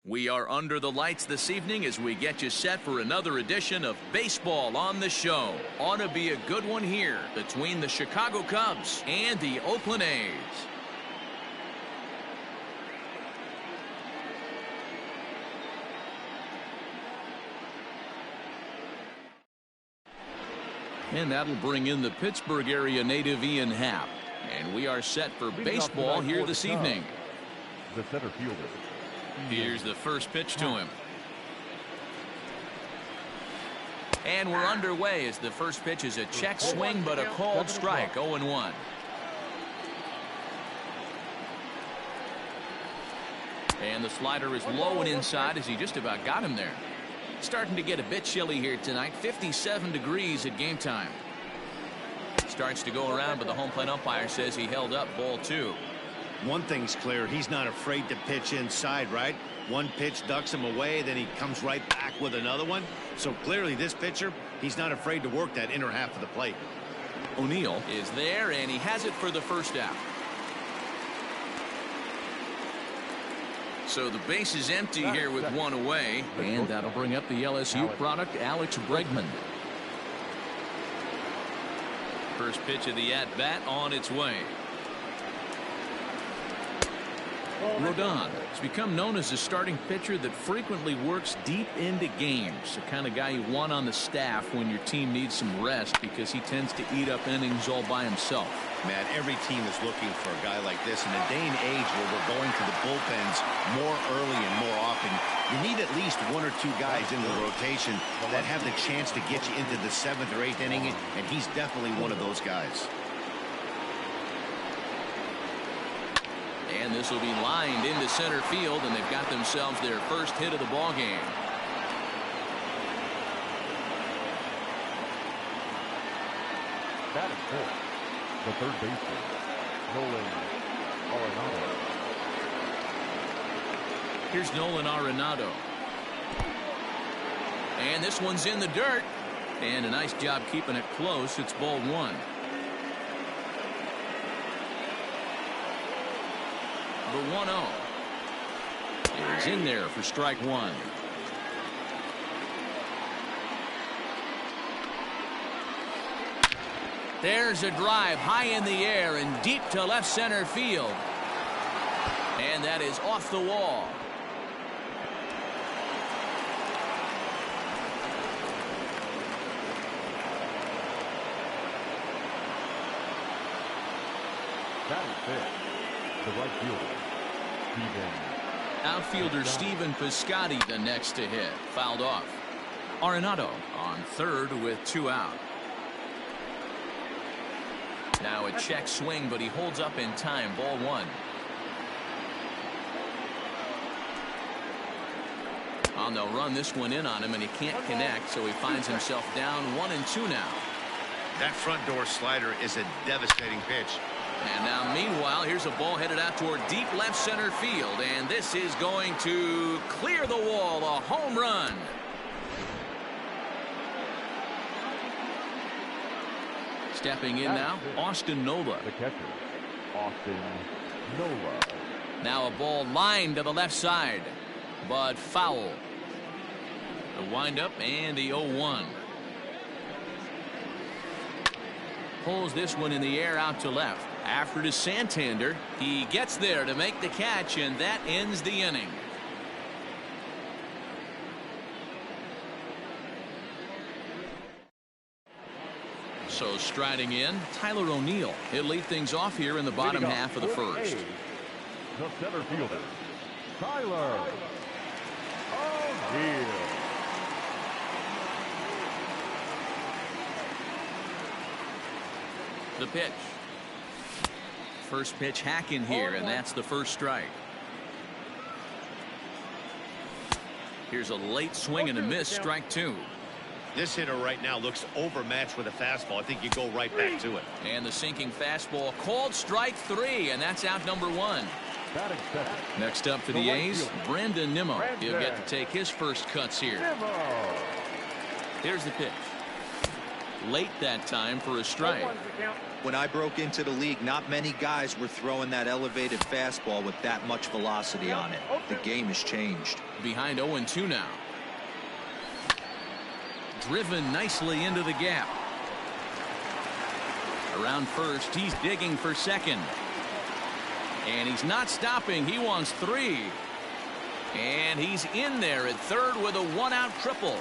We are under the lights this evening as we get you set for another edition of Baseball on the Show. Ought to be a good one here between the Chicago Cubs and the Oakland A's. And that'll bring in the Pittsburgh area native Ian Happ. And we are set for baseball here this evening. The center fielder. Here's the first pitch to him. And we're underway as the first pitch is a check swing, but a called strike, 0-1. And the slider is low and inside as he just about got him there. Starting to get a bit chilly here tonight, 57 degrees at game time. Starts to go around, but the home plate umpire says he held up, ball 2. One thing's clear, he's not afraid to pitch inside, right? One pitch ducks him away, then he comes right back with another one. So clearly this pitcher, he's not afraid to work that inner half of the plate. O'Neill is there, and he has it for the first out. So the base is empty here with one away, and that'll bring up the LSU product, Alex Bregman. First pitch of the at-bat on its way. Rodon has become known as a starting pitcher that frequently works deep into games. The kind of guy you want on the staff when your team needs some rest because he tends to eat up innings all by himself. Matt, every team is looking for a guy like this. In a day and age where we're going to the bullpens more early and more often, you need at least one or two guys in the rotation that have the chance to get you into the 7th or 8th inning, and he's definitely one of those guys. And this will be lined into center field, and they've got themselves their first hit of the ball game. Batting fourth, the third baseman, Nolan Arenado. Here's Nolan Arenado. And this one's in the dirt. And a nice job keeping it close. It's ball 1. The 1-0 is in there for strike 1. There's a drive high in the air and deep to left center field. And that is off the wall. Batting fifth, the right fielder, outfielder Stephen Piscotty the next to hit. Fouled off. Arenado on third with 2 out. Now a check swing, but he holds up in time. Ball 1. They'll run this one in on him, and he can't connect, so he finds himself down 1-2 now. That front door slider is a devastating pitch. And now meanwhile, here's a ball headed out toward deep left center field, and this is going to clear the wall. A home run. Stepping in now, Austin Nola. the catcher, Austin Nola. Now a ball lined to the left side, but foul. The windup and the 0-1. Pulls this one in the air out to left. After to Santander, he gets there to make the catch, and that ends the inning. So striding in, Tyler O'Neill. He'll lead things off here in the bottom half of the first. The center fielder, Tyler O'Neill. The pitch. First pitch hack in here, and that's the first strike. Here's a late swing and a miss, strike 2. This hitter right now looks overmatched with a fastball. I think you go right back to it. And the sinking fastball called strike 3, and that's out number 1. Next up for the A's, Brandon Nimmo. He'll get to take his first cuts here. Here's the pitch. Late that time for a strike. When I broke into the league, not many guys were throwing that elevated fastball with that much velocity on it. The game has changed. Behind 0-2 now. Driven nicely into the gap. Around first, he's digging for second. And he's not stopping. He wants 3. And he's in there at third with a 1-out triple.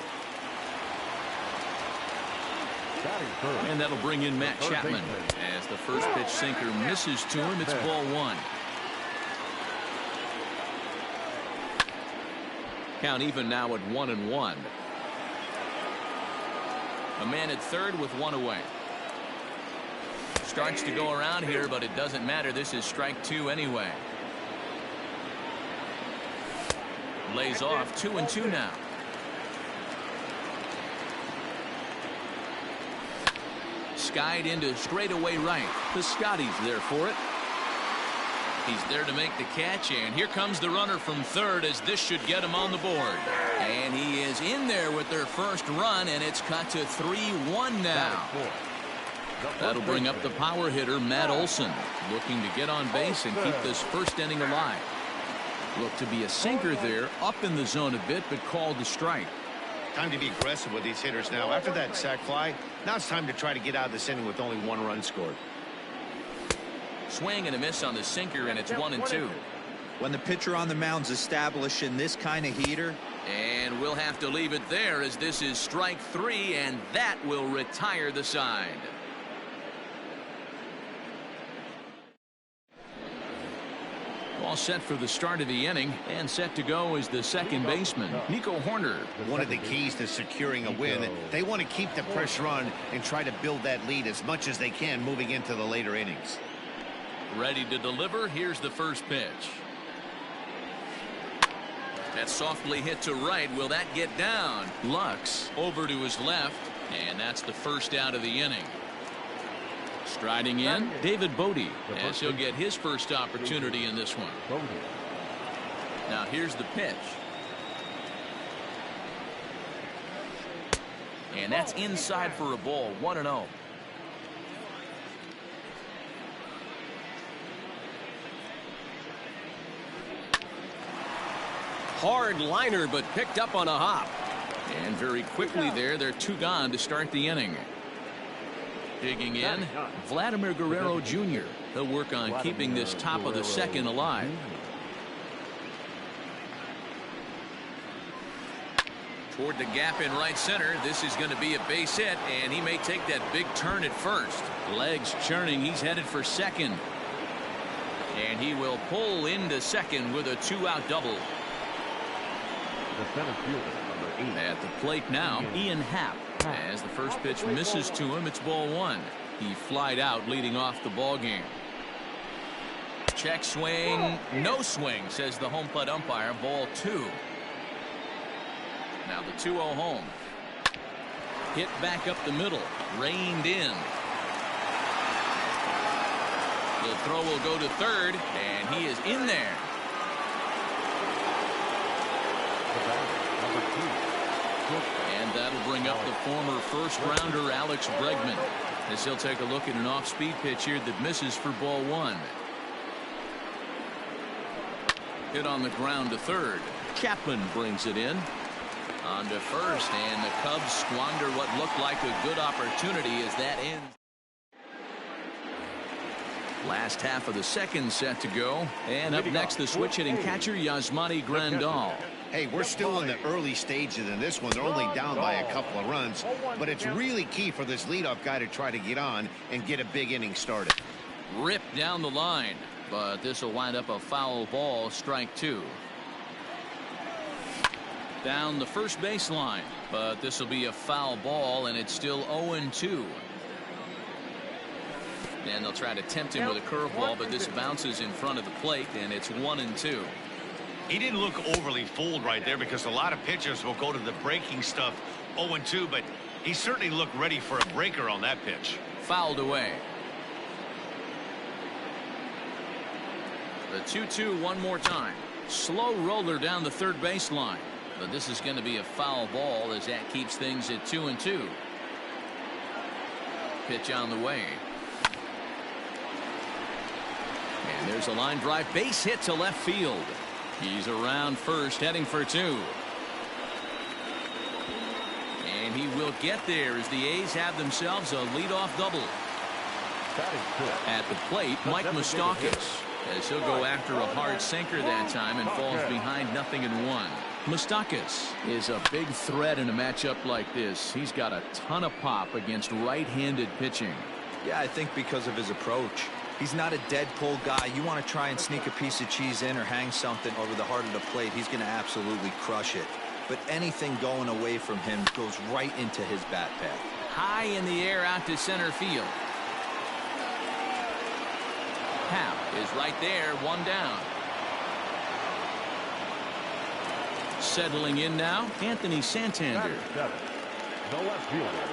And that'll bring in Matt Chapman. As the first pitch sinker misses to him, it's ball 1. Count even now at 1-1. A man at third with 1 away. Starts to go around here, but it doesn't matter. This is strike 2 anyway. Lays off 2-2 now. Skied into straightaway right. Piscotty's there for it. He's there to make the catch, and here comes the runner from third as this should get him on the board. And he is in there with their first run, and it's cut to 3-1 now. That'll bring up the power hitter, Matt Olson, looking to get on base and keep this first inning alive. Looked to be a sinker there, up in the zone a bit, but called the strike. Time to be aggressive with these hitters now. After that sac fly, now it's time to try to get out of this inning with only 1 run scored. Swing and a miss on the sinker, and it's 1-2. When the pitcher on the mound's establishing this kind of heater. And we'll have to leave it there as this is strike 3, and that will retire the side. All set for the start of the inning, and set to go is the second baseman, Nico Horner. One of the keys to securing a win, they want to keep the pressure on and try to build that lead as much as they can moving into the later innings. Ready to deliver. Here's the first pitch. That's softly hit to right. Will that get down? Lux over to his left, and that's the first out of the inning. Striding in, David Bodie, as he'll get his first opportunity in this one. Now here's the pitch. And that's inside for a ball, 1-0. Hard liner, but picked up on a hop. And very quickly there, they're 2 gone to start the inning. Digging in, Vladimir Guerrero Jr. He'll work on keeping this top of the second alive. Toward the gap in right center. This is going to be a base hit, and he may take that big turn at first. Legs churning. He's headed for second. And he will pull into second with a 2-out double. The center fielder, number 8. At the plate now, Ian Happ. As the first pitch misses to him, it's ball 1. He flied out leading off the ball game. Check swing, no swing, says the home plate umpire. Ball 2. Now the 2-0 home. Hit back up the middle, reined in. The throw will go to third, and he is in there. Number 2. And that'll bring up the former first-rounder Alex Bregman, as he'll take a look at an off-speed pitch here that misses for ball 1. Hit on the ground to third. Chapman brings it in. On to first, and the Cubs squander what looked like a good opportunity as that ends. Last half of the second set to go, and up next the switch-hitting catcher Yasmani Grandal. Hey, we're still in the early stages in this one. They're only down by a couple of runs, but it's really key for this leadoff guy to try to get on and get a big inning started. Ripped down the line, but this will wind up a foul ball, strike 2. Down the first baseline, but this will be a foul ball, and it's still 0-2. And they'll try to tempt him with a curveball, but this bounces in front of the plate, and it's 1-2. He didn't look overly fooled right there because a lot of pitchers will go to the breaking stuff 0-2, but he certainly looked ready for a breaker on that pitch. Fouled away. The 2-2 one more time. Slow roller down the third baseline, but this is going to be a foul ball as that keeps things at 2-2. Pitch on the way. And there's a line drive base hit to left field. He's around first, heading for two. And he will get there as the A's have themselves a leadoff double. At the plate, Mike Moustakas, as he'll go after a hard sinker that time and falls behind 0-1. Moustakas is a big threat in a matchup like this. He's got a ton of pop against right-handed pitching. Yeah, I think because of his approach. He's not a dead pull guy. You want to try and sneak a piece of cheese in or hang something over the heart of the plate, he's going to absolutely crush it. But anything going away from him goes right into his bat path. High in the air out to center field. Howe is right there, one down. Settling in now, Anthony Santander. The left fielder,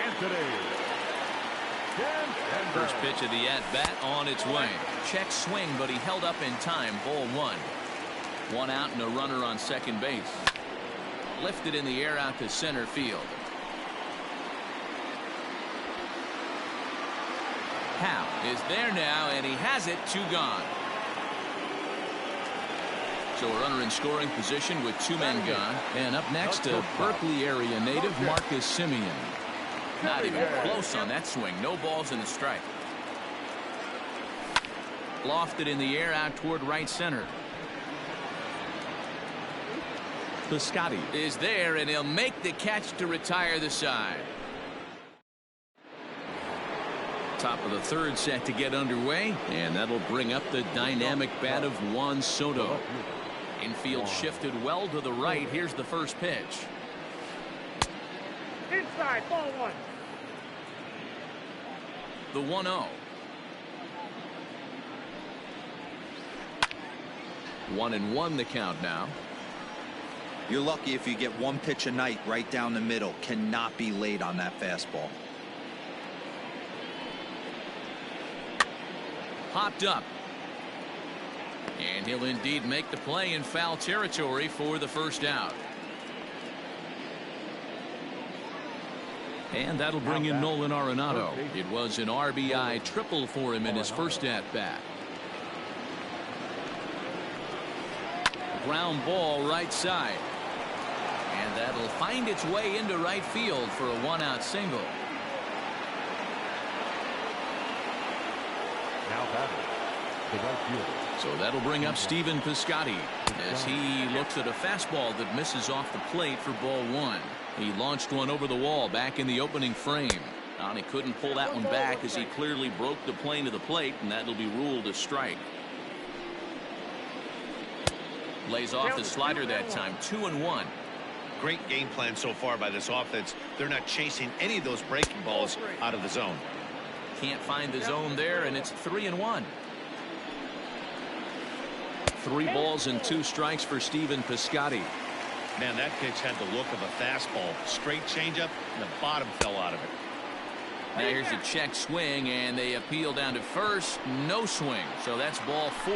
Anthony. First pitch of the at-bat on its way. Check swing, but he held up in time. Ball one. One out and a runner on second base. Lifted in the air out to center field. Howe is there now, and he has it. Two gone. So a runner in scoring position with two men gone. And up next, a Berkeley area native, Marcus Simeon. Not even close on that swing. No balls in the strike. Lofted in the air out toward right center. Piscotty is there, and he'll make the catch to retire the side. Top of the third set to get underway, and that'll bring up the dynamic bat of Juan Soto. Infield shifted well to the right. Here's the first pitch. Inside, ball one. The 1-0. 1-1 the count now. You're lucky if you get one pitch a night right down the middle. Cannot be late on that fastball. Popped up. And he'll indeed make the play in foul territory for the first out. And that'll bring in Nolan Arenado. It was an RBI triple for him in his first at-bat. Ground ball right side. And that'll find its way into right field for a one-out single. Now batting, the right fielder. So that'll bring up Stephen Piscotty as he looks at a fastball that misses off the plate for ball one. He launched one over the wall back in the opening frame. And he couldn't pull that one back as he clearly broke the plane of the plate, and that'll be ruled a strike. Lays off the slider that time. 2-1. Great game plan so far by this offense. They're not chasing any of those breaking balls out of the zone. Can't find the zone there, and it's 3-1. 3 balls and 2 strikes for Stephen Piscotty. Man, that pitch had the look of a fastball. Straight changeup, and the bottom fell out of it. Now here's a check swing, and they appeal down to first. No swing, so that's ball 4.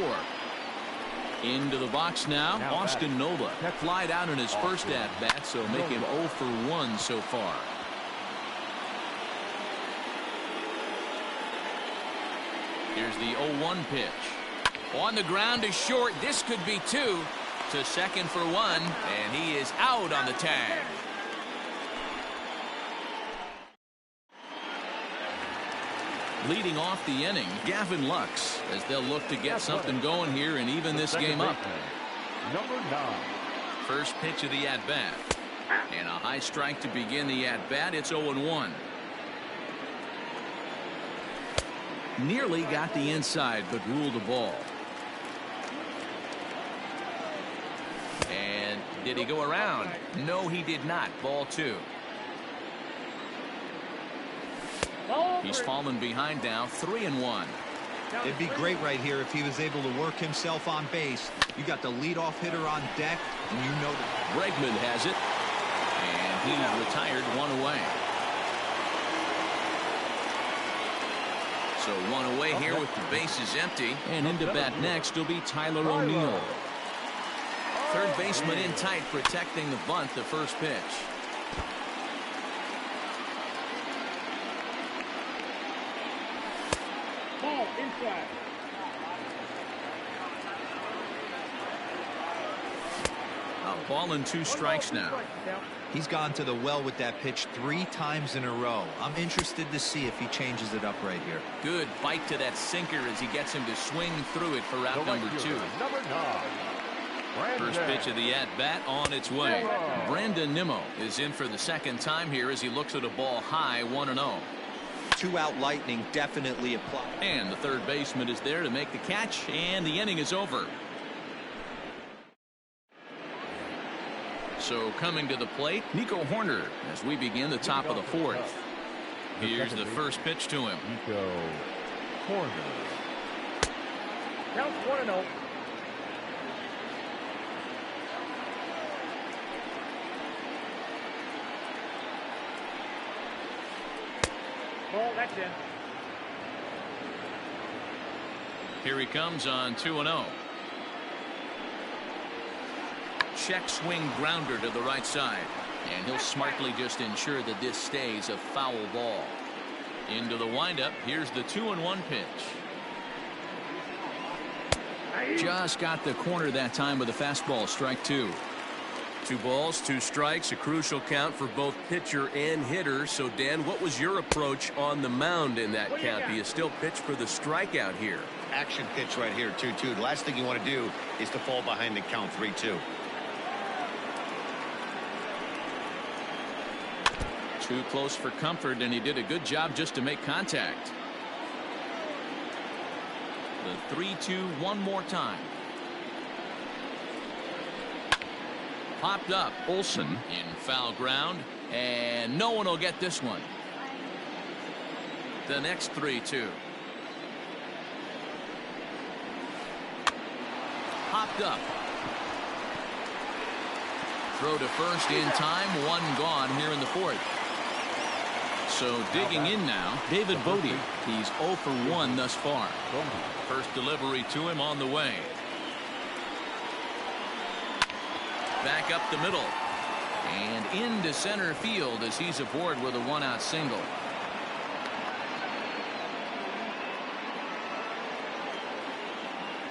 Into the box now, Austin Nola. Flied out in his first at-bat, so make him 0 for 1 so far. Here's the 0-1 pitch. On the ground is short. This could be 2. To second for 1, and he is out on the tag. Leading off the inning, Gavin Lux, as they'll look to get something going here and even this game up. Number 9. First pitch of the at-bat. And a high strike to begin the at-bat. It's 0-1. Nearly got the inside, but ruled a ball. And did he go around? No, he did not. Ball 2. He's fallen behind now. 3-1. It'd be great right here if he was able to work himself on base. You got the leadoff hitter on deck, and you know that. Bregman has it, and he's retired 1 away. So 1 away here with the bases empty, and into bat next will be Tyler O'Neill. Third baseman in tight, protecting the bunt. The first pitch. Ball inside. A ball and 2 strikes now. He's gone to the well with that pitch 3 times in a row. I'm interested to see if he changes it up right here. Good bite to that sinker as he gets him to swing through it for out number 2. Number 9. First pitch of the at-bat on its way. Brandon Nimmo is in for the second time here as he looks at a ball high, 1-0. 2-out lightning definitely applied. And the third baseman is there to make the catch, and the inning is over. So coming to the plate, Nico Horner as we begin the top of the 4th. Here's the first pitch to him. Nico Horner. Counts 1-0. Ball, that's in. Here he comes on 2-0. Check swing grounder to the right side, and he'll smartly just ensure that this stays a foul ball. Into the windup. Here's the 2-1 pitch. Just got the corner that time with a fastball. Strike 2. 2 balls, 2 strikes, a crucial count for both pitcher and hitter. So, Dan, what was your approach on the mound in that count? Do you still pitch for the strikeout here? Action pitch right here, 2-2. The last thing you want to do is to fall behind the count 3-2. Too close for comfort, and he did a good job just to make contact. The 3-2 one more time. Popped up. Olsen in foul ground, and no one will get this one. The next 3-2. Popped up. Throw to first in time. 1 gone here in the 4th. So digging in now, David Bodie. He's 0 for 1 thus far. First delivery to him on the way. Back up the middle. And into center field as he's aboard with a 1-out single.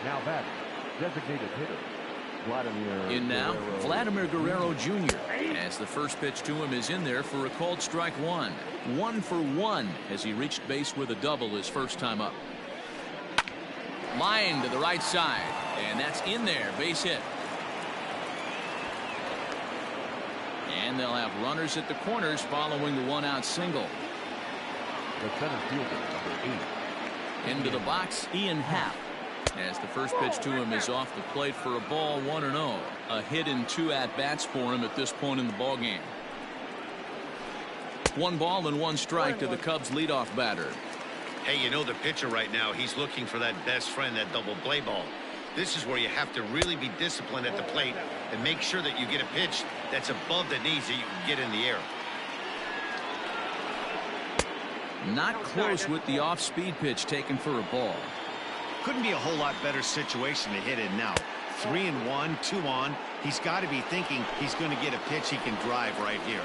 Now batting, designated hitter, Vladimir In now, Guerrero. Vladimir Guerrero Jr. as the first pitch to him is in there for a called strike 1. 1 for 1 as he reached base with a double his first time up. Line to the right side, and that's in there. Base hit. And they'll have runners at the corners following the 1-out single. The center fielder, number 8. Into the box, Ian Happ. As the first pitch to him is off the plate for a ball, 1-0. A hit in 2 at-bats for him at this point in the ballgame. 1 ball and 1 strike to the Cubs leadoff batter. Hey, you know the pitcher right now, he's looking for that best friend, that double play ball. This is where you have to really be disciplined at the plate and make sure that you get a pitch that's above the knees that you can get in the air. Not close with the off-speed pitch taken for a ball. Couldn't be a whole lot better situation to hit in now. 3-1, 2 on. He's got to be thinking he's going to get a pitch he can drive right here.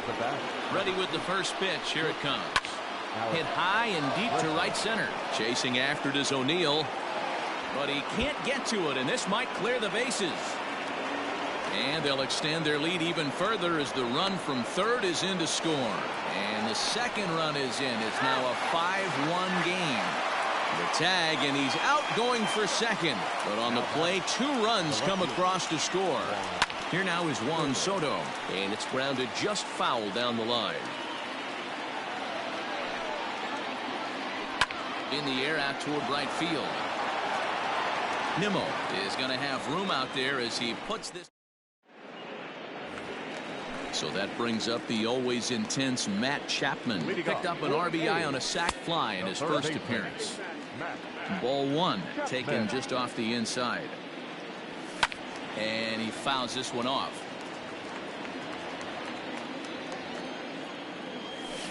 The bat. Ready with the first pitch. Here it comes. Hit high and deep to right center. Chasing after it is O'Neill. But he can't get to it, and this might clear the bases. And they'll extend their lead even further as the run from third is in to score. And the second run is in. It's now a 5-1 game. The tag, and he's out going for second. But on the play, 2 runs come across to score. Here now is Juan Soto, and it's grounded just foul down the line. In the air out toward right field. Nimmo is going to have room out there as he puts this. So that brings up the always intense Matt Chapman. Picked up an RBI on a sac fly in his first appearance. Ball 1 taken just off the inside. And he fouls this one off.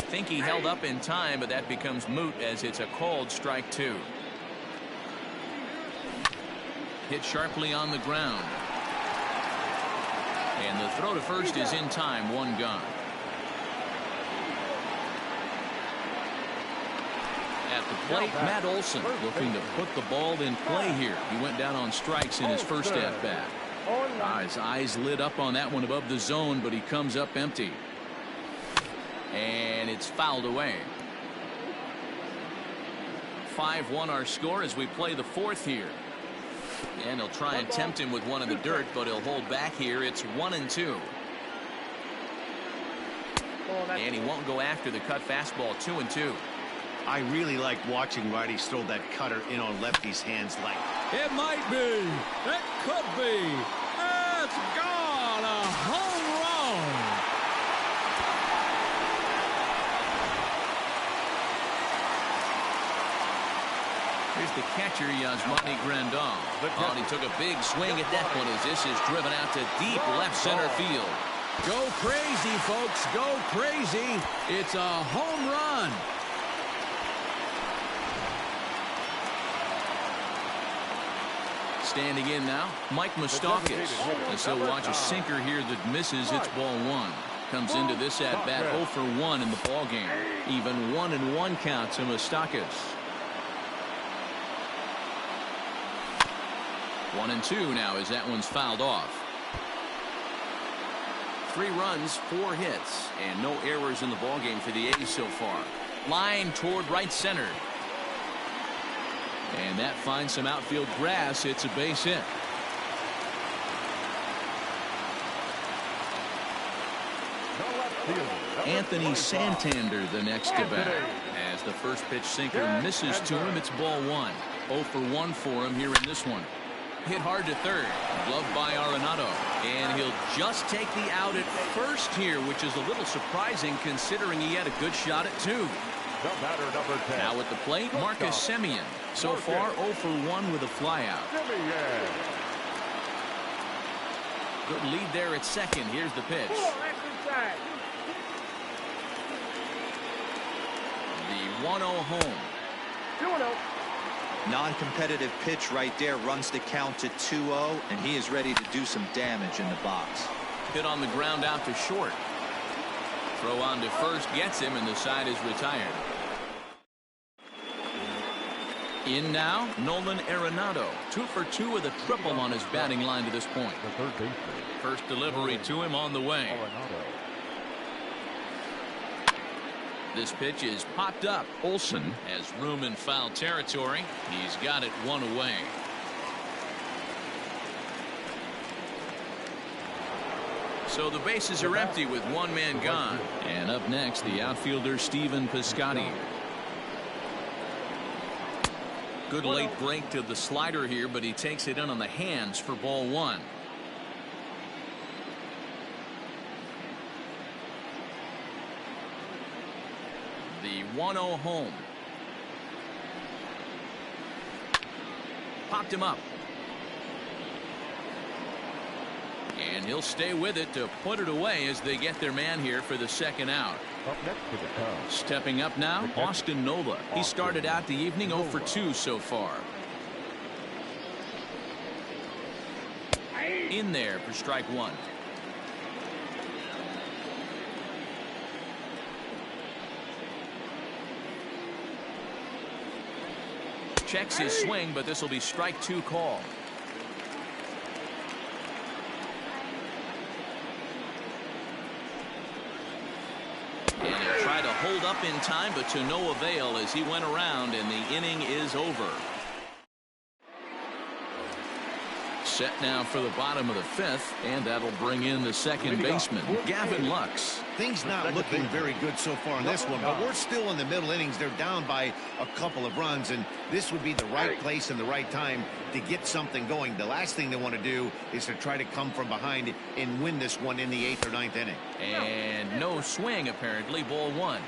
Think he held up in time, but that becomes moot as it's a called strike 2. Hit sharply on the ground. And the throw to first is in time. 1 gone. At the plate, Matt Olson looking to put the ball in play here. He went down on strikes in his first at bat. His eyes lit up on that one above the zone, but he comes up empty. And it's fouled away. 5-1 our score as we play the fourth here. And he'll try and tempt him with one in the dirt, but he'll hold back here. It's 1-2. And he won't go after the cut fastball. 2-2. I really like watching righties throw that cutter in on lefties' hands like. It might be. It could be. It's gone. A home run. Here's the catcher, Yasmani Grandal. Oh, he took a big swing at that one as this is driven out to deep left center field. Go crazy, folks. Go crazy. It's a home run. Standing in now, Mike Moustakas. As he'll watch a sinker here that misses. It's ball one. Comes into this at bat 0 for 1 in the ball game. Even 1-1 count to Moustakas. 1-2 now as that one's fouled off. 3 runs, 4 hits, and no errors in the ball game for the A's so far. Line toward right center. And that finds some outfield grass. It's a base hit. Anthony Santander the next to bat. As the first pitch sinker misses to him, it's ball one. 0 for 1 for him here in this one. Hit hard to third. Gloved by Arenado. And he'll just take the out at first here, which is a little surprising considering he had a good shot at 2. Now at the plate, Marcus Semien. So far 0 for 1 with a flyout. Good lead there at second. Here's the pitch. The 1-0 home. 2-0. Non-competitive pitch right there, runs the count to 2-0, and he is ready to do some damage in the box. Hit on the ground out to short. Throw on to first gets him, and the side is retired. In now, Nolan Arenado. 2 for 2 with a triple on his batting line to this point. First delivery to him on the way. This pitch is popped up. Olsen has room in foul territory. He's got it 1 away. So the bases are empty with 1 man gone. And up next, the outfielder Stephen Piscotty. Good late break to the slider here, but he takes it in on the hands for ball 1. The 1-0 home. Popped him up. And he'll stay with it to put it away as they get their man here for the second out. Stepping up now, Austin Nola. He started out the evening 0 for 2 so far. In there for strike 1. Checks his swing, but this will be strike 2 call. And he'll try to hold up in time, but to no avail as he went around, and the inning is over. Set now for the bottom of the 5th, and that'll bring in the second baseman, Gavin Lux. Things not looking very good so far in this one, but we're still in the middle innings. They're down by a couple of runs, and this would be the right place and the right time to get something going. The last thing they want to do is to try to come from behind and win this one in the 8th or 9th inning. And no swing, apparently. Ball 1.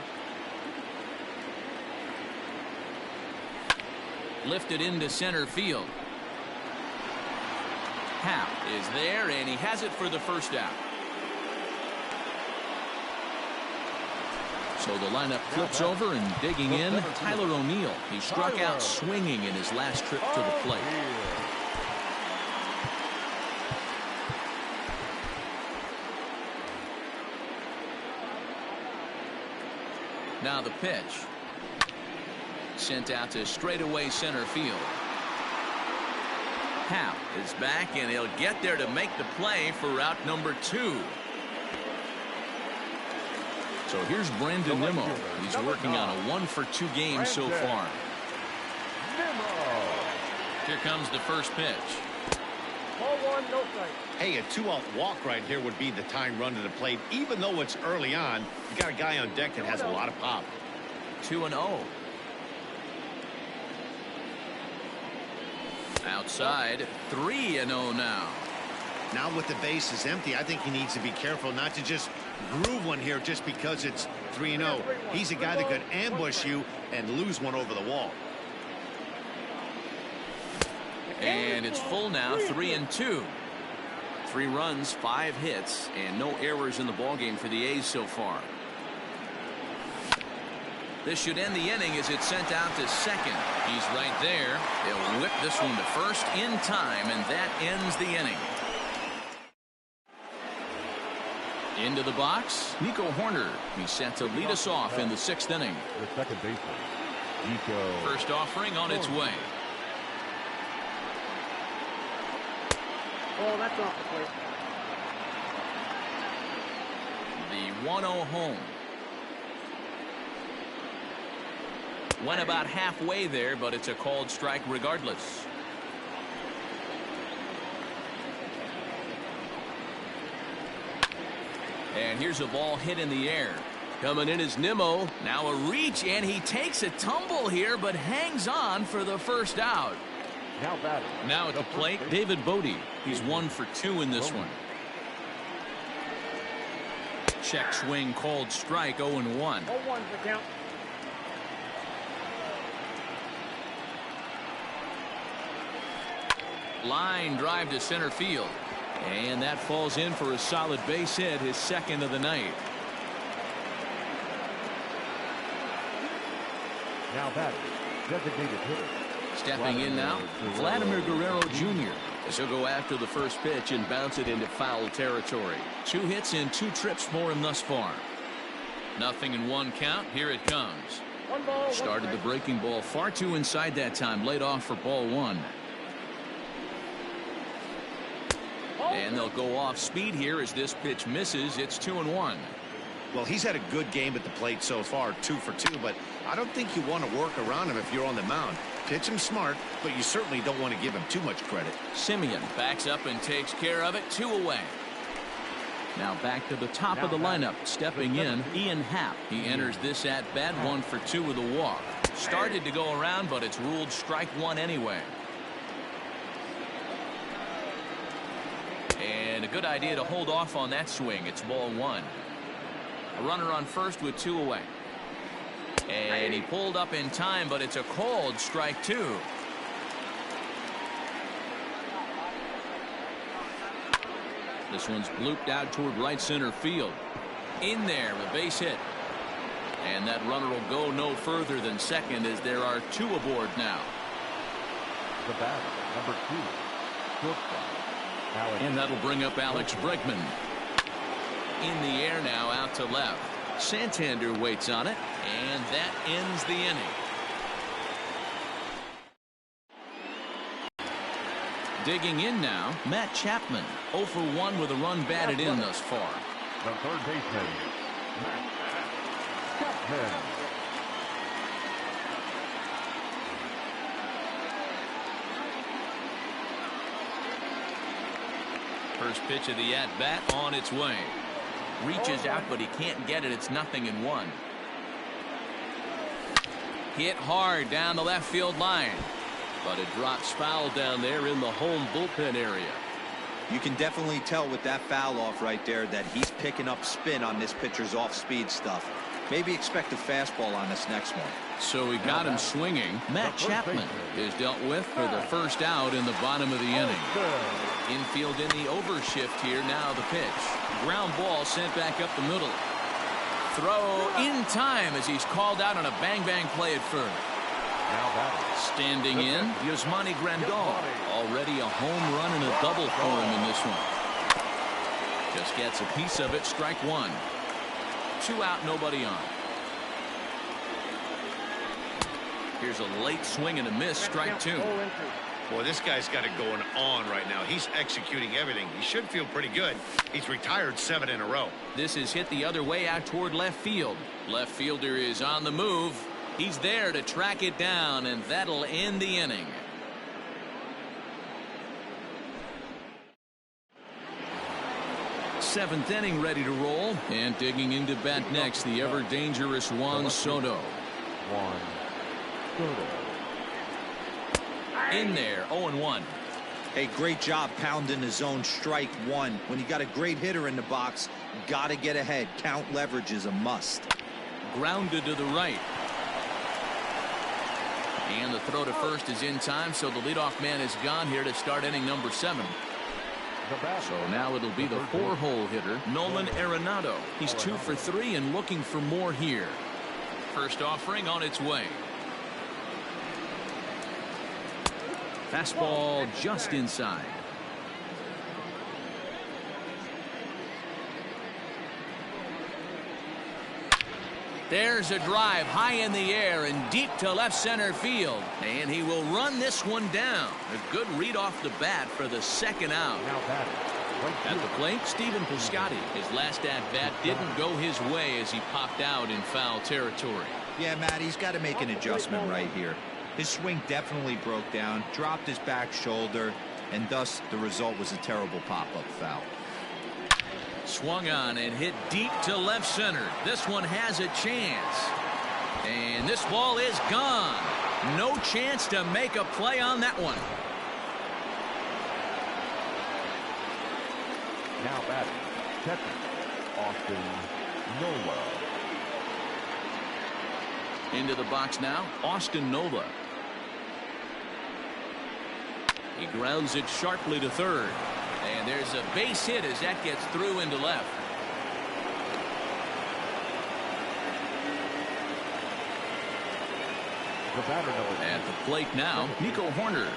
Lifted into center field. Happ is there, and he has it for the first out. So the lineup flips over, and digging in, Tyler O'Neill. He struck out swinging in his last trip to the plate. Now the pitch. Sent out to straightaway center field. Hap is back, and he'll get there to make the play for route number 2. So here's Brandon Nimmo. He's working on a 1-for-2 game so far. Here comes the first pitch. Ball 1, no strike. Hey, a 2-out walk right here would be the time run to the plate. Even though it's early on, you got a guy on deck that has a lot of pop. 2-0. Outside, 3-0 now. Now with the bases empty, I think he needs to be careful not to just groove one here just because it's 3-0. He's a guy that could ambush you and lose one over the wall. And it's full now, 3-2. 3 runs, 5 hits, and no errors in the ballgame for the A's so far. This should end the inning as it's sent out to second. He's right there. They'll whip this one to first in time, and that ends the inning. Into the box, Nico Horner. He's set to lead us off in the 6th inning. The second baseman, Nico. First offering on its way. Oh, that's off the plate. The 1-0 home. Went about halfway there, but it's a called strike regardless. And here's a ball hit in the air. Coming in is Nimmo. Now a reach, and he takes a tumble here, but hangs on for the first out. Now batting. Now at the plate, David Bodie. He's 1 for 2 in this one. Check swing, called strike, 0-1. 0-1 for count. Line drive to center field. And that falls in for a solid base hit, his 2nd of the night. Now batting. Designated hitter. Stepping in now, Vladimir Guerrero Jr. as he'll go after the first pitch and bounce it into foul territory. 2 hits and 2 trips for him thus far. 0-1 count. Here it comes. 1 ball, 1 Started the breaking ball far too inside that time. Laid off for ball 1. And they'll go off speed here as this pitch misses. It's 2-1. Well, he's had a good game at the plate so far, 2 for 2, but I don't think you want to work around him if you're on the mound. Pitch him smart, but you certainly don't want to give him too much credit. Simeon backs up and takes care of it. 2 away. Now back to the top of the lineup. Stepping in, Ian Happ. He enters this at bat 1 for 2 with a walk. Started to go around, but it's ruled strike 1 anyway. And a good idea to hold off on that swing. It's ball 1. A runner on first with 2 away. And he pulled up in time, but it's a called strike 2. This one's blooped out toward right center field. In there, a base hit. And that runner will go no further than second as there are 2 aboard now. The batter, number 2, shortstop. And that'll bring up Alex Bregman. In the air now, out to left. Santander waits on it, and that ends the inning. Digging in now, Matt Chapman. 0 for 1 with a run batted in thus far. The third baseman, Matt Chapman. First pitch of the at-bat on its way. Reaches out, but he can't get it. It's 0-1. Hit hard down the left field line. But it drops foul down there in the home bullpen area. You can definitely tell with that foul off right there that he's picking up spin on this pitcher's off-speed stuff. Maybe expect a fastball on this next one. So he got him swinging. Matt Chapman is dealt with for the first out in the bottom of the inning. Infield in the overshift here. Now the pitch. Ground ball sent back up the middle. Throw in time as he's called out on a bang-bang play at first. Standing in, Yasmani Grandal. Already a home run and a double for him in this one. Just gets a piece of it. Strike 1. 2 out, nobody on. Here's a late swing and a miss. Strike 2. Boy, this guy's got it going on right now. He's executing everything. He should feel pretty good. He's retired 7 in a row. This is hit the other way out toward left field. Left fielder is on the move. He's there to track it down, and that'll end the inning. Seventh inning ready to roll, and digging into bat next, the ever dangerous Juan Soto. Juan Soto. In there, 0-1. Hey, great job pounding the zone. Strike one. When you got a great hitter in the box, got to get ahead. Count leverage is a must. Grounded to the right. And the throw to first is in time, so the leadoff man is gone here to start inning number 7. So now it'll be the 4-hole hitter, Nolan Arenado. He's 2 for 3 and looking for more here. First offering on its way. Fastball just inside. There's a drive high in the air and deep to left center field. And he will run this one down. A good read off the bat for the second out. At the plate, Stephen Piscotty. His last at-bat didn't go his way as he popped out in foul territory. Yeah, Matt, he's got to make an adjustment right here. His swing definitely broke down, dropped his back shoulder, and thus the result was a terrible pop-up foul. Swung on and hit deep to left center. This one has a chance. And this ball is gone. No chance to make a play on that one. Now batting, catcher, Austin Nola. Into the box now, Austin Nola. He grounds it sharply to third. And there's a base hit as that gets through into left. At the plate now, Nico Horner,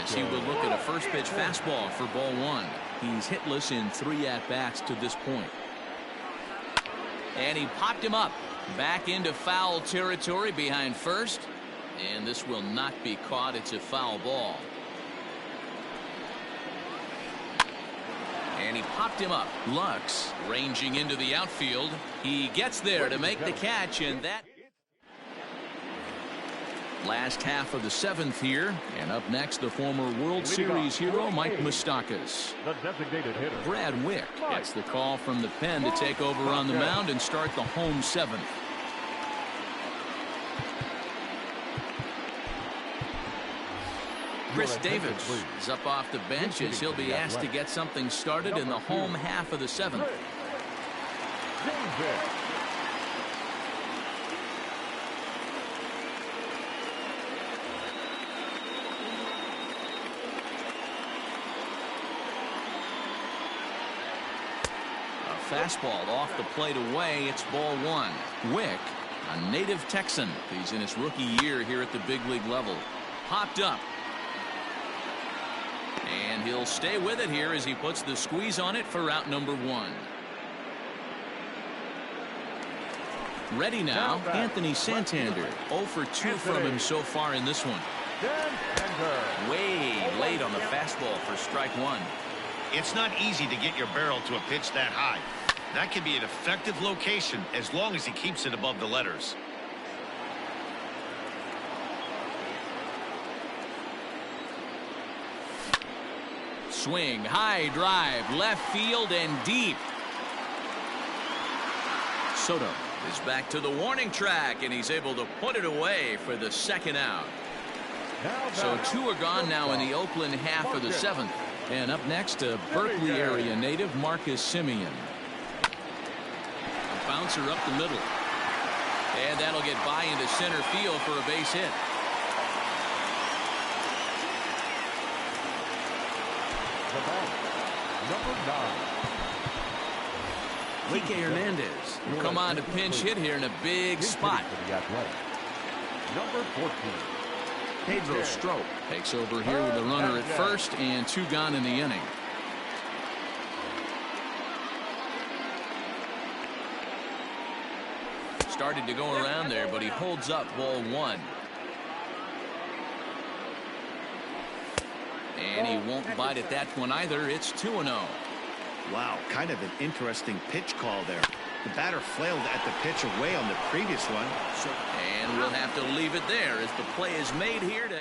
as he will look at a first pitch fastball for ball 1. He's hitless in 3 at-bats to this point. And he popped him up. Back into foul territory behind first. And this will not be caught. It's a foul ball. And he popped him up. Lux ranging into the outfield. He gets there to make the catch, and that last half of the 7th here. And up next, the former World Series hero Mike Moustakas. The designated hitter, Brad Wick gets the call from the pen to take over on the mound and start the home 7th. Chris Davis is up off the bench as he'll be asked to get something started in the home half of the 7th. A fastball off the plate away. It's ball 1. Wick, a native Texan. He's in his rookie year here at the big league level. Popped up. And he'll stay with it here as he puts the squeeze on it for out number 1. Ready now, Anthony Santander. 0 for 2 from him so far in this one. Way late on the fastball for strike 1. It's not easy to get your barrel to a pitch that high. That can be an effective location as long as he keeps it above the letters. Swing, high drive, left field and deep. Soto is back to the warning track, and he's able to put it away for the second out. So 2 are gone now in the Oakland half of the 7th. And up next, a Berkeley area native, Marcus Semien. A bouncer up the middle. And that'll get by into center field for a base hit. Number 9. Kike Hernandez will come on to pinch hit here in a big spot. Number 14. Pedro Strop takes over here with a runner at first and 2 gone in the inning. Started to go around there, but he holds up ball 1. And he won't bite at that one either. It's 2-0. Wow, kind of an interesting pitch call there. The batter flailed at the pitch away on the previous one. And we'll have to leave it there as the play is made here to...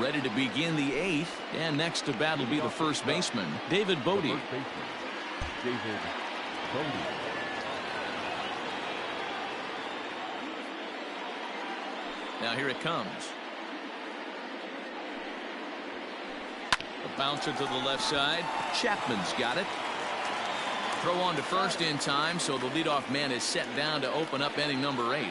Ready to begin the 8th, and next to bat will be the first baseman, David Bodie. David Bodie. Now here it comes. A bouncer to the left side. Chapman's got it. Throw on to first in time, so the leadoff man is set down to open up inning number 8.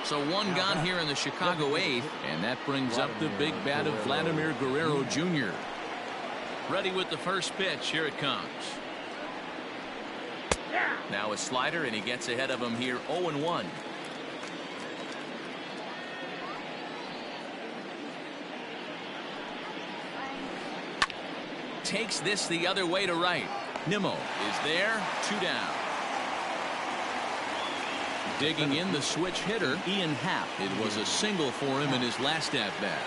So one gone here in the Chicago 8th, and that brings up the big bat of Vladimir Guerrero Jr. Ready with the first pitch. Here it comes. Now a slider, and he gets ahead of him here 0-1. Takes this the other way to right. Nimmo is there. 2 down. Digging in the switch hitter, Ian Happ. It was a single for him in his last at-bat.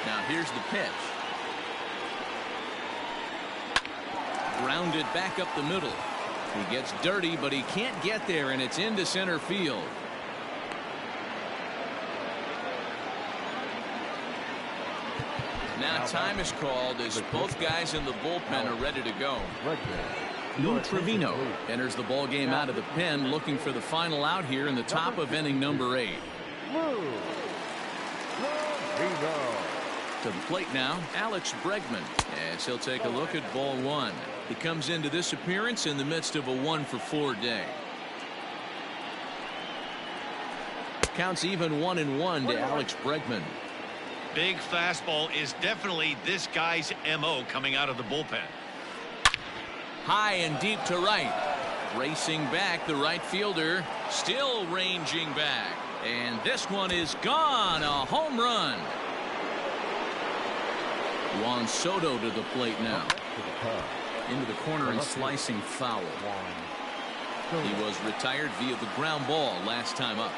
Now here's the pitch. Grounded back up the middle. He gets dirty, but he can't get there, and it's into center field. Now time is called as both guys in the bullpen are ready to go. Lou Trevino enters the ball game out of the pen, looking for the final out here in the top of inning number 8. To the plate now, Alex Bregman, as he'll take a look at ball 1. He comes into this appearance in the midst of a 1-for-4 day. Counts even 1-1 to Alex Bregman. Big fastball is definitely this guy's MO coming out of the bullpen. High and deep to right. Racing back, the right fielder still ranging back. And this one is gone. A home run. Juan Soto to the plate now. Into the corner and slicing foul. He was retired via the ground ball last time up.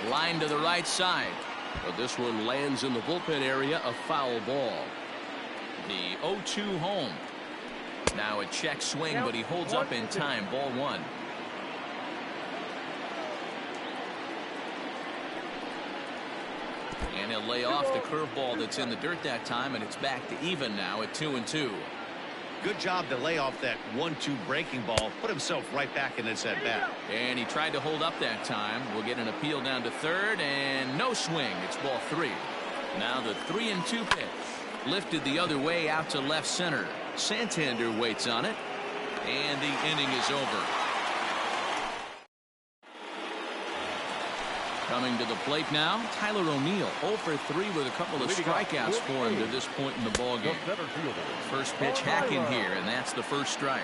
Line to the right side. But this one lands in the bullpen area, a foul ball. The 0-2 home. Now a check swing, but he holds up in time. Ball 1. And he'll lay off the curveball that's in the dirt that time, and it's back to even now at 2-2. Good job to lay off that 1-2 breaking ball. Put himself right back in this at bat. And he tried to hold up that time. We'll get an appeal down to third, and no swing. It's ball 3. Now the 3-2 pitch. Lifted the other way out to left center. Santander waits on it, and the inning is over. Coming to the plate now, Tyler O'Neill, 0 for 3 with a couple of strikeouts for him to this point in the ballgame. First pitch hacking here, and that's the first strike.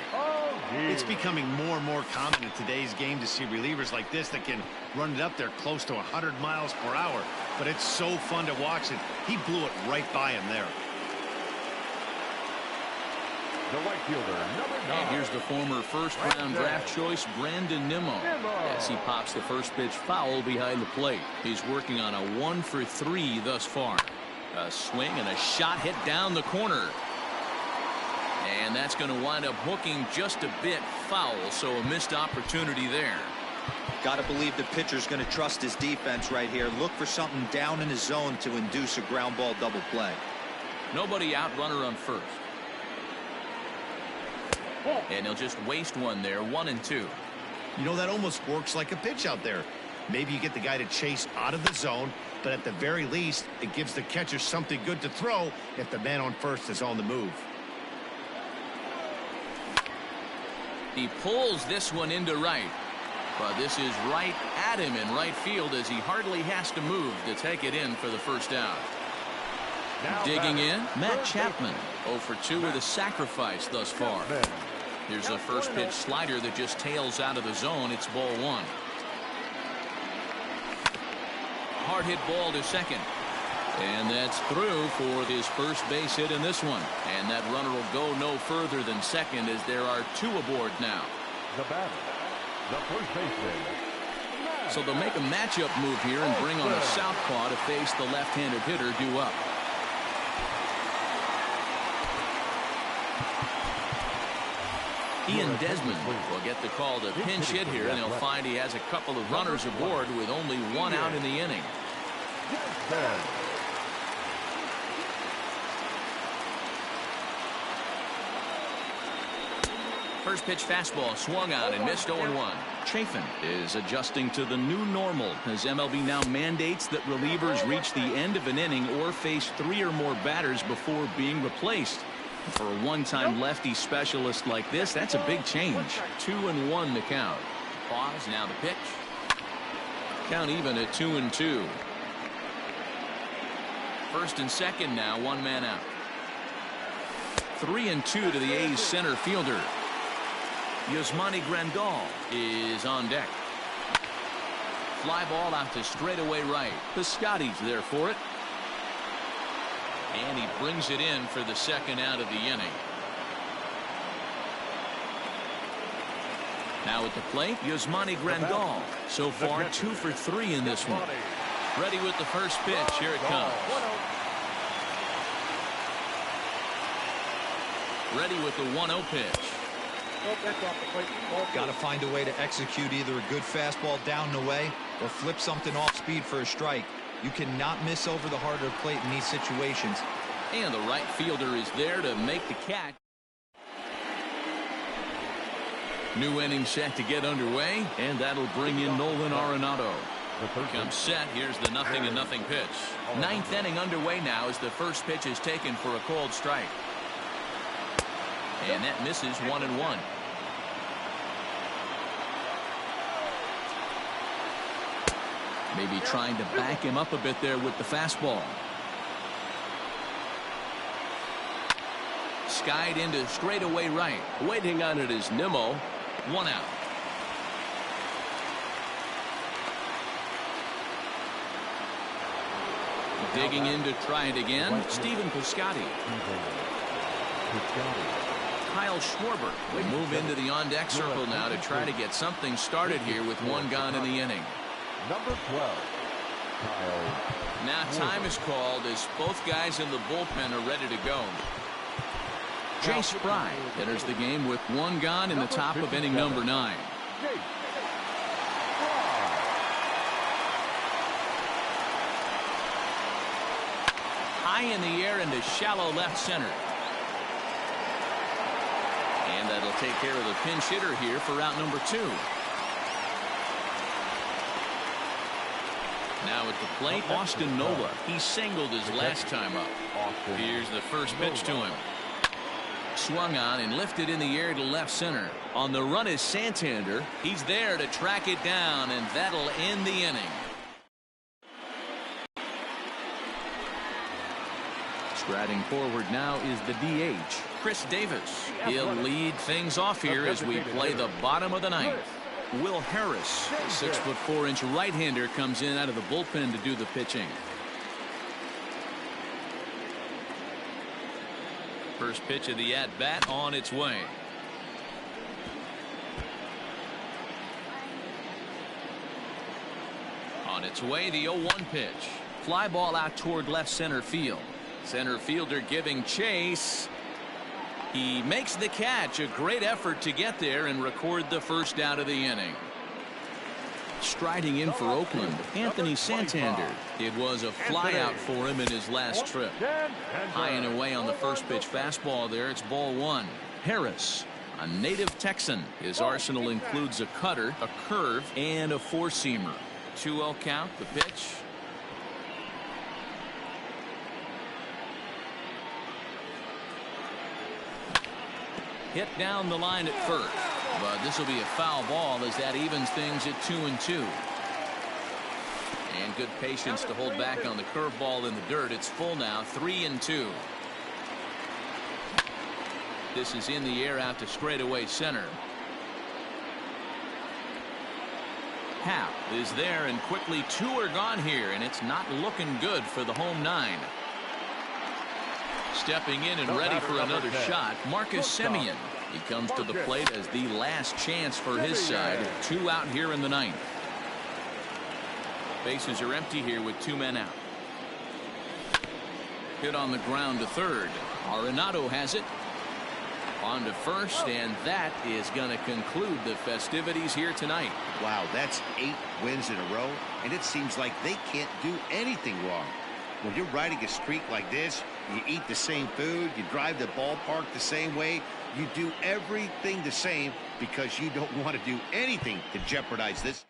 It's becoming more and more common in today's game to see relievers like this that can run it up there close to 100 miles per hour. But it's so fun to watch it. He blew it right by him there. The right fielder, number 9. And here's the former first-round draft choice, Brandon Nimmo. As he pops the first pitch foul behind the plate. He's working on a 1 for 3 thus far. A swing and a shot hit down the corner. And that's going to wind up hooking just a bit foul, so a missed opportunity there. Got to believe the pitcher's going to trust his defense right here. Look for something down in his zone to induce a ground ball double play. Nobody out, runner on first. And he'll just waste one there, 1-2. You know, that almost works like a pitch out there. Maybe you get the guy to chase out of the zone, but at the very least, it gives the catcher something good to throw if the man on first is on the move. He pulls this one into right. But this is right at him in right field as he hardly has to move to take it in for the first out. Digging in, Matt Chapman, 0 for 2 with a sacrifice thus far. Here's a first pitch slider that just tails out of the zone. It's ball 1. Hard hit ball to second. And that's through for his first base hit in this one. And that runner will go no further than second as there are 2 aboard now. The batter, the first baseman, So they'll make a matchup move here and bring on a southpaw to face the left-handed hitter due up. Ian Desmond will get the call to pinch hit here, and he'll find he has a couple of runners aboard with only one out in the inning. First pitch fastball swung on and missed 0-1. Chafin is adjusting to the new normal as MLB now mandates that relievers reach the end of an inning or face 3 or more batters before being replaced. For a one-time lefty specialist like this, that's a big change. 2-1 the count. Pause, now the pitch. Count even at 2-2. First and second now, one man out. 3-2 to the A's center fielder. Yasmani Grandal is on deck. Fly ball out to straightaway right. Piscotty's there for it. And he brings it in for the second out of the inning. Now at the plate, Yasmani Grandal. So far, 2 for 3 in this one. Ready with the first pitch. Here it comes. Ready with the 1-0 pitch. Got to find a way to execute either a good fastball down and away or flip something off speed for a strike. You cannot miss over the heart of the plate in these situations. And the right fielder is there to make the catch. New inning set to get underway, and that'll bring in Nolan Arenado. Comes set. Here's the 0-0 pitch. Ninth inning underway now as the first pitch is taken for a called strike. And that misses 1-1. Maybe trying to back him up a bit there with the fastball. Skied into straightaway right. Waiting on it is Nimmo. 1 out. Digging in to try it again, Stephen Piscotty. Kyle Schwarber will move into the on-deck circle now to try to get something started here with one gone in the inning. Number 12, Kyle. Now time is called as both guys in the bullpen are ready to go. Jay Spry enters the game with one gone in the top of inning number 9. High in the air into shallow left center. And that'll take care of the pinch hitter here for out number 2. Now at the plate, Austin Nola. He singled his last time up. Here's the first pitch to him. Swung on and lifted in the air to left center. On the run is Santander. He's there to track it down, and that'll end the inning. Striding forward now is the DH, Chris Davis. He'll lead things off here as we play the bottom of the 9th. Will Harris, the 6'4" right-hander, comes in out of the bullpen to do the pitching. First pitch of the at-bat on its way. On its way, the 0-1 pitch. Fly ball out toward left center field. Center fielder giving chase. He makes the catch. A great effort to get there and record the first out of the inning. Striding in for Oakland, Anthony Santander. It was a flyout for him in his last trip. High and away on the first pitch fastball there. It's ball 1. Harris, a native Texan. His arsenal includes a cutter, a curve, and a four-seamer. 2-0 count, the pitch. Hit down the line at first, but this will be a foul ball as that evens things at 2-2. And good patience to hold back on the curveball in the dirt. It's full now, 3-2. This is in the air out to straightaway center. Happ is there, and quickly 2 are gone here, and it's not looking good for the home 9. Stepping in and ready for another shot, Marcus Semien. He comes to the plate as the last chance for his side. 2 out here in the 9th. Bases are empty here with 2 men out. Hit on the ground to third. Arenado has it. On to first, and that is going to conclude the festivities here tonight. Wow, that's 8 wins in a row, and it seems like they can't do anything wrong. When you're riding a streak like this, you eat the same food, you drive the ballpark the same way, you do everything the same because you don't want to do anything to jeopardize this.